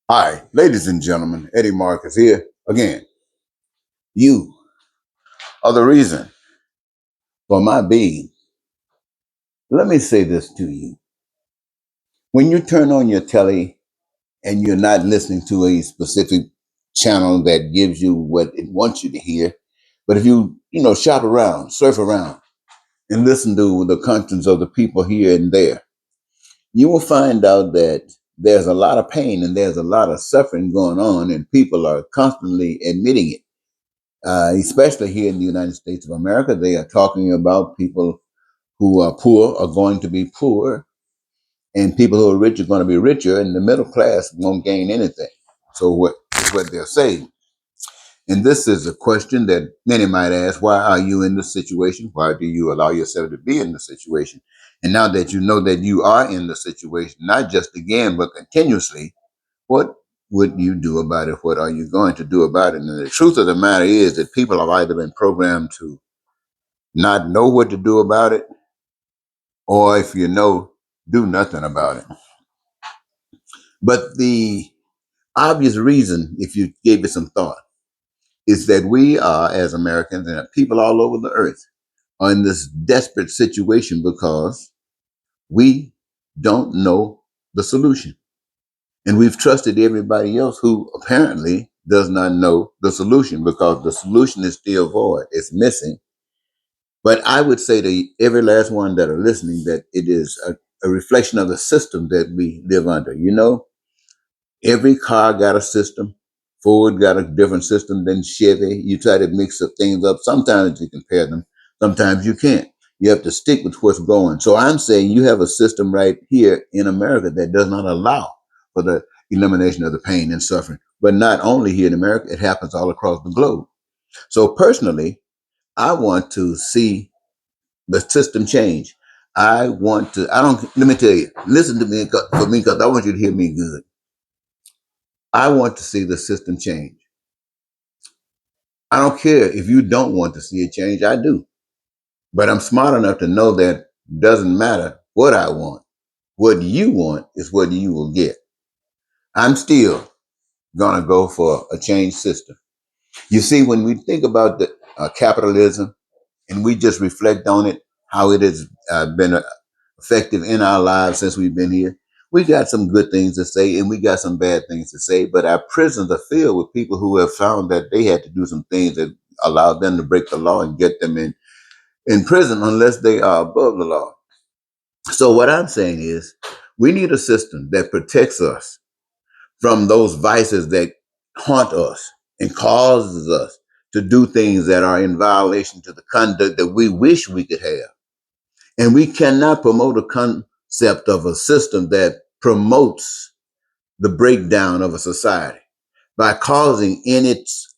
Hi, ladies and gentlemen, Eddie Marcus here again. You are the reason for my being. Let me say this to you. When you turn on your telly and you're not listening to a specific channel that gives you what it wants you to hear, but if you shop around, surf around, and listen to the contents of the people here and there, you will find out that there's a lot of pain and there's a lot of suffering going on, and people are constantly admitting it. Especially here in the United States of America, they are talking about people who are poor are going to be poor, and people who are rich are going to be richer, and the middle class won't gain anything. So what they're saying, and this is a question that many might ask: why are you in this situation? Why do you allow yourself to be in the situation? And now that you know that you are in the situation, not just again but continuously, what would you do about it? What are you going to do about it? And the truth of the matter is that people have either been programmed to not know what to do about it, or if you know, do nothing about it. But the obvious reason, if you gave it some thought, is that we are, as Americans and people all over the earth, are in this desperate situation because we don't know the solution. And we've trusted everybody else who apparently does not know the solution because the solution is still void. It's missing. But I would say to every last one that are listening that it is a reflection of the system that we live under. You know, every car got a system. Ford got a different system than Chevy. You try to mix up things up. Sometimes you compare them. Sometimes you can't. You have to stick with what's going. So I'm saying you have a system right here in America that does not allow for the elimination of the pain and suffering. But not only here in America, it happens all across the globe. So personally, I want to see the system change. I don't, let me tell you, listen to me for me, because I want you to hear me good. I want to see the system change. I don't care if you don't want to see it change. I do. But I'm smart enough to know that it doesn't matter what I want. What you want is what you will get. I'm still going to go for a changed system. You see, when we think about the capitalism and we just reflect on it, how it has been effective in our lives since we've been here, we got some good things to say and we got some bad things to say. But our prisons are filled with people who have found that they had to do some things that allowed them to break the law and get them in prison unless they are above the law. So what I'm saying is we need a system that protects us from those vices that haunt us and causes us to do things that are in violation to the conduct that we wish we could have. And we cannot promote a concept of a system that promotes the breakdown of a society by causing in its,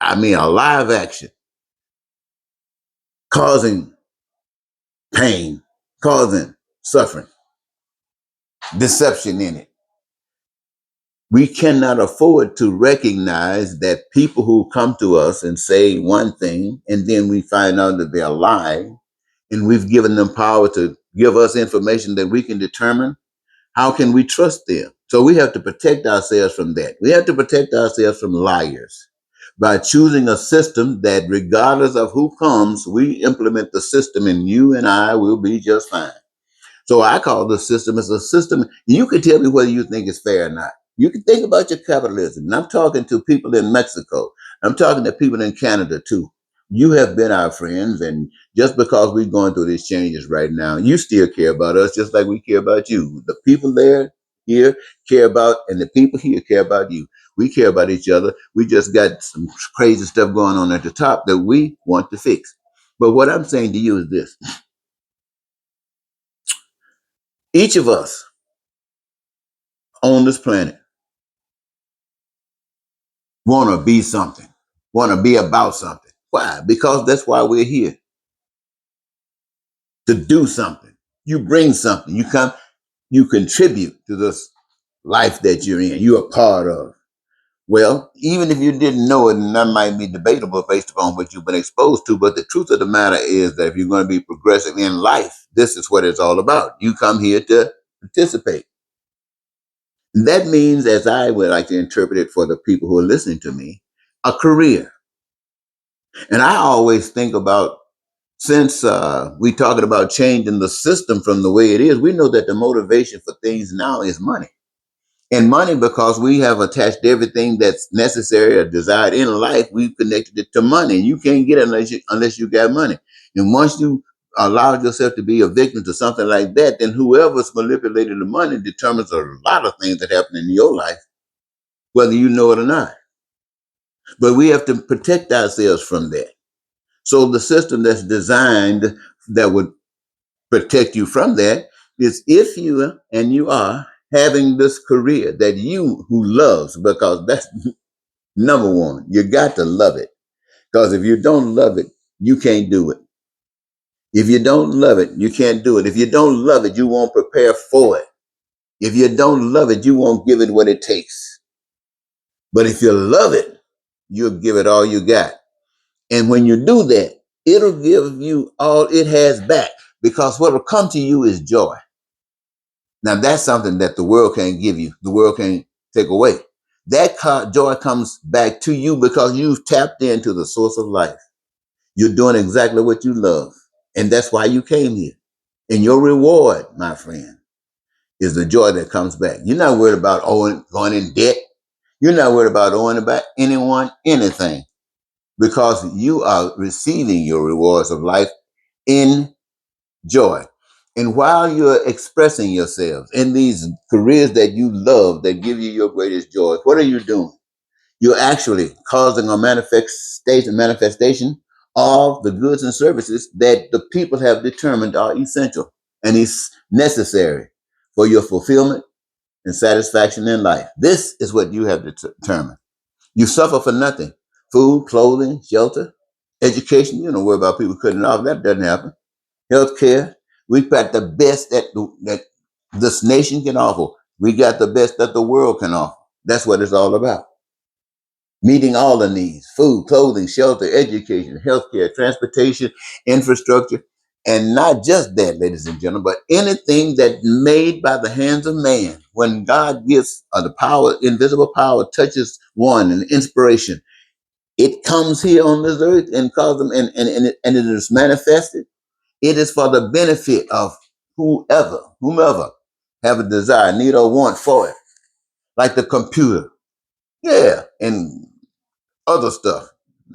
a live action, causing pain, causing suffering, deception in it. We cannot afford to recognize that people who come to us and say one thing, and then we find out that they're lying, and we've given them power to give us information that we can determine. How can we trust them? So we have to protect ourselves from that. We have to protect ourselves from liars by choosing a system that, regardless of who comes, we implement the system and you and I will be just fine. So I call the system as a system. You can tell me whether you think it's fair or not. You can think about your capitalism. And I'm talking to people in Mexico. I'm talking to people in Canada too. You have been our friends, and just because we're going through these changes right now, you still care about us just like we care about you. The people there here care about, and the people here care about you. We care about each other. We just got some crazy stuff going on at the top that we want to fix. But what I'm saying to you is this: each of us on this planet want to be something, want to be about something. Why? Because that's why we're here, to do something. You bring something. You come, you contribute to this life that you're in, you're a part of. Well, even if you didn't know it, and that might be debatable based upon what you've been exposed to, but the truth of the matter is that if you're going to be progressive in life, this is what it's all about. You come here to participate. That means, as I would like to interpret it for the people who are listening to me, a career. And I always think about, since we talking about changing the system from the way it is, we know that the motivation for things now is money. And money, because we have attached everything that's necessary or desired in life, we've connected it to money. You can't get it unless you got money. And once you allow yourself to be a victim to something like that, then whoever's manipulating the money determines a lot of things that happen in your life, whether you know it or not. But we have to protect ourselves from that. So the system that's designed that would protect you from that is, if you and you are having this career that you who loves, because that's number one, you got to love it. Because if you don't love it, you can't do it. If you don't love it, you can't do it. If you don't love it, you won't prepare for it. If you don't love it, you won't give it what it takes. But if you love it, you'll give it all you got. And when you do that, it'll give you all it has back, because what will come to you is joy. Now, that's something that the world can't give you. The world can't take away. That joy comes back to you because you've tapped into the source of life. You're doing exactly what you love. And that's why you came here. And your reward, my friend, is the joy that comes back. You're not worried about going in debt. You're not worried about owing about anyone anything, because you are receiving your rewards of life in joy. And while you're expressing yourselves in these careers that you love, that give you your greatest joy, what are you doing? You're actually causing a manifestation of the goods and services that the people have determined are essential and is necessary for your fulfillment and satisfaction in life. This is what you have determined. You suffer for nothing. Food, clothing, shelter, education. You don't worry about people cutting off. That doesn't happen. Healthcare. We've got the best that this nation can offer. We got the best that the world can offer. That's what it's all about. Meeting all the needs: food, clothing, shelter, education, healthcare, transportation, infrastructure. And not just that, ladies and gentlemen, but anything that made by the hands of man. When God gives the power, invisible power, touches one, and inspiration, it comes here on this earth and cause them, and it is manifested. It is for the benefit of whomever have a desire, need, or want for it, like the computer. Yeah, and other stuff.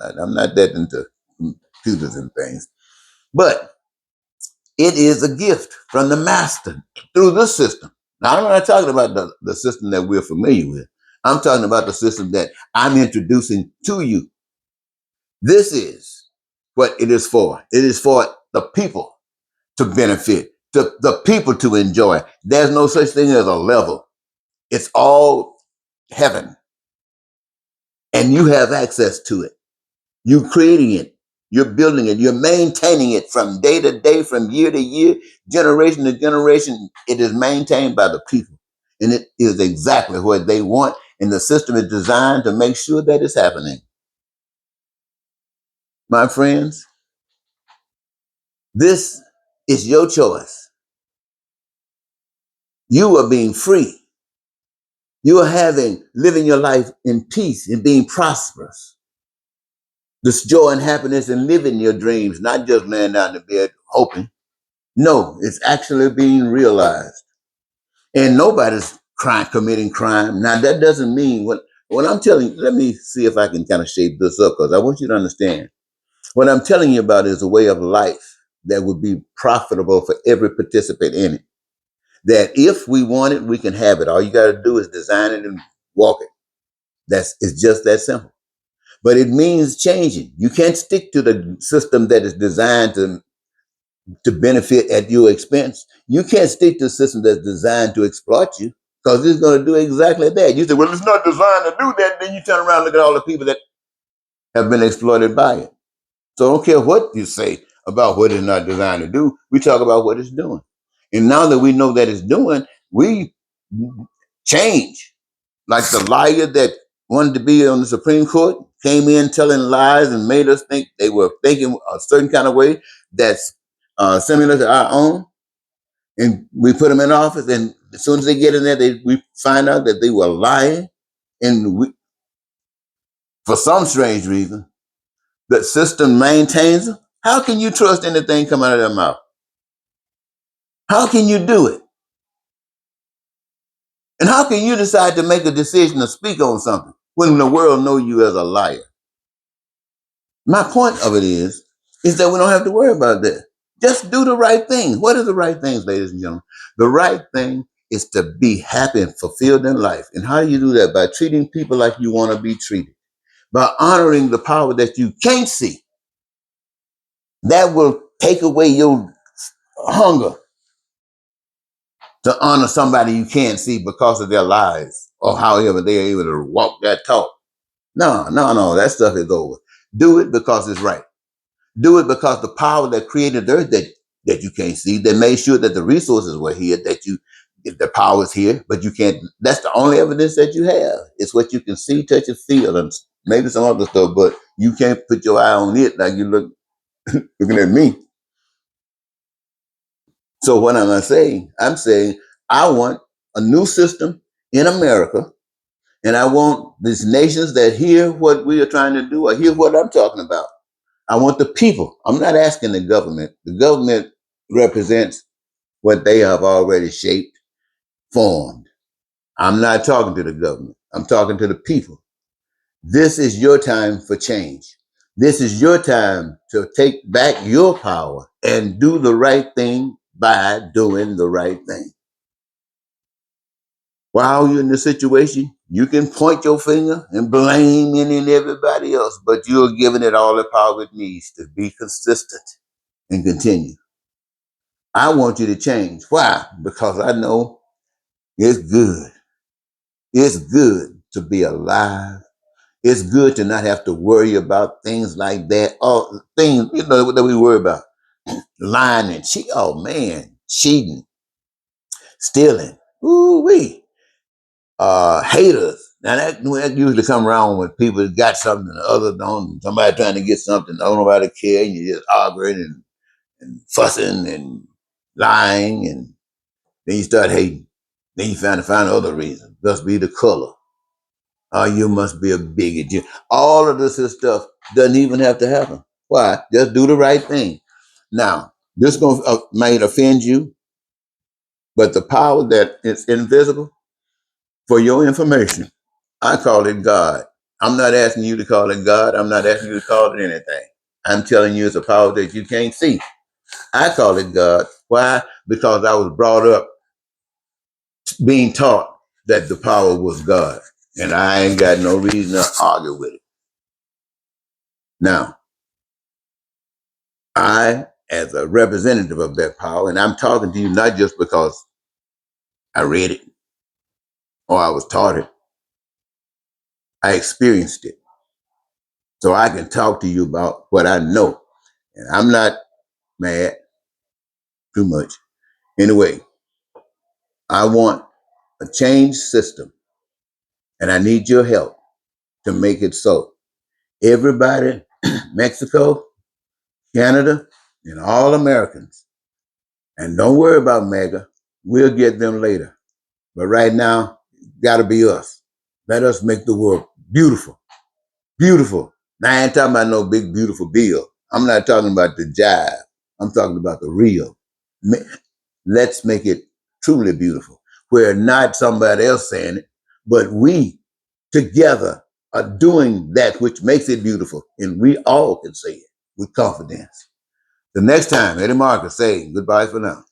I'm not that into computers and things, but it is a gift from the master through this system. Now, I'm not talking about the system that we're familiar with. I'm talking about the system that I'm introducing to you. This is what it is for. It is for the people to benefit, the people to enjoy. There's no such thing as a level. It's all heaven, and you have access to it. You're creating it. You're building it. You're maintaining it from day to day, from year to year, generation to generation. It is maintained by the people, and it is exactly what they want. And the system is designed to make sure that it's happening. My friends, this is your choice. You are being free. You are living your life in peace and being prosperous. This joy and happiness and living your dreams, not just laying down in bed hoping. No, it's actually being realized. And nobody's committing crime. Now, that doesn't mean what I'm telling you. Let me see if I can kind of shape this up, because I want you to understand. What I'm telling you about is a way of life that would be profitable for every participant in it. That if we want it, we can have it. All you got to do is design it and walk it. It's just that simple. But it means changing. You can't stick to the system that is designed to benefit at your expense. You can't stick to a system that's designed to exploit you, because it's going to do exactly that. You say, well, it's not designed to do that. Then you turn around and look at all the people that have been exploited by it. So I don't care what you say about what it's not designed to do. We talk about what it's doing. And now that we know that it's doing, we change. Like the liar that wanted to be on the Supreme Court came in telling lies and made us think they were thinking a certain kind of way that's similar to our own. And we put him in office, and as soon as they get in there, we find out that they were lying, and for some strange reason, the system maintains them. How can you trust anything coming out of their mouth? How can you do it? And how can you decide to make a decision to speak on something when the world knows you as a liar? My point of it is that we don't have to worry about that. Just do the right thing. What are the right things, ladies and gentlemen? The right thing is to be happy and fulfilled in life. And how do you do that? By treating people like you want to be treated, by honoring the power that you can't see. That will take away your hunger to honor somebody you can't see because of their lives or however they're able to walk that talk. No, no, no, that stuff is over. Do it because it's right. Do it because the power that created the earth that you can't see, that made sure that the resources were here, if the power is here, but you can't, that's the only evidence that you have. It's what you can see, touch, and feel, and maybe some other stuff, but you can't put your eye on it like you looking at me. So what am I saying? I'm saying I want a new system in America, and I want these nations that hear what we are trying to do or hear what I'm talking about. I want the people. I'm not asking the government. The government represents what they have already shaped, formed. I'm not talking to the government. I'm talking to the people. This is your time for change. This is your time to take back your power and do the right thing by doing the right thing. While you're in the situation, you can point your finger and blame any and everybody else, but you're giving it all the power it needs to be consistent and continue. I want you to change. Why? Because I know it's good. It's good to be alive. It's good to not have to worry about things like that. Oh, things that we worry about. Lying and cheat. Oh man, cheating, stealing. Ooh wee. Haters. Now that usually come around when people got something and the other don't. Somebody trying to get something, don't nobody care, and you just arguing and fussing and lying, and then you start hating. Then you find other reasons. Must be the color. Oh, you must be a bigot. All of this stuff doesn't even have to happen. Why? Just do the right thing. Now, this might offend you, but the power that is invisible, for your information, I call it God. I'm not asking you to call it God. I'm not asking you to call it anything. I'm telling you it's a power that you can't see. I call it God. Why? Because I was brought up being taught that the power was God. And I ain't got no reason to argue with it. Now, I, as a representative of that power, and I'm talking to you not just because I read it or I was taught it, I experienced it. So I can talk to you about what I know. And I'm not mad too much. Anyway, I want a changed system, and I need your help to make it so. Everybody, Mexico, Canada, and all Americans, and don't worry about MAGA, we'll get them later. But right now, gotta be us. Let us make the world beautiful. Beautiful. Now, I ain't talking about no big, beautiful bill. I'm not talking about the jive. I'm talking about the real. Let's make it truly beautiful, where not somebody else saying it, but we together are doing that which makes it beautiful. And we all can say it with confidence. The next time, Eddie Marcus saying goodbye for now.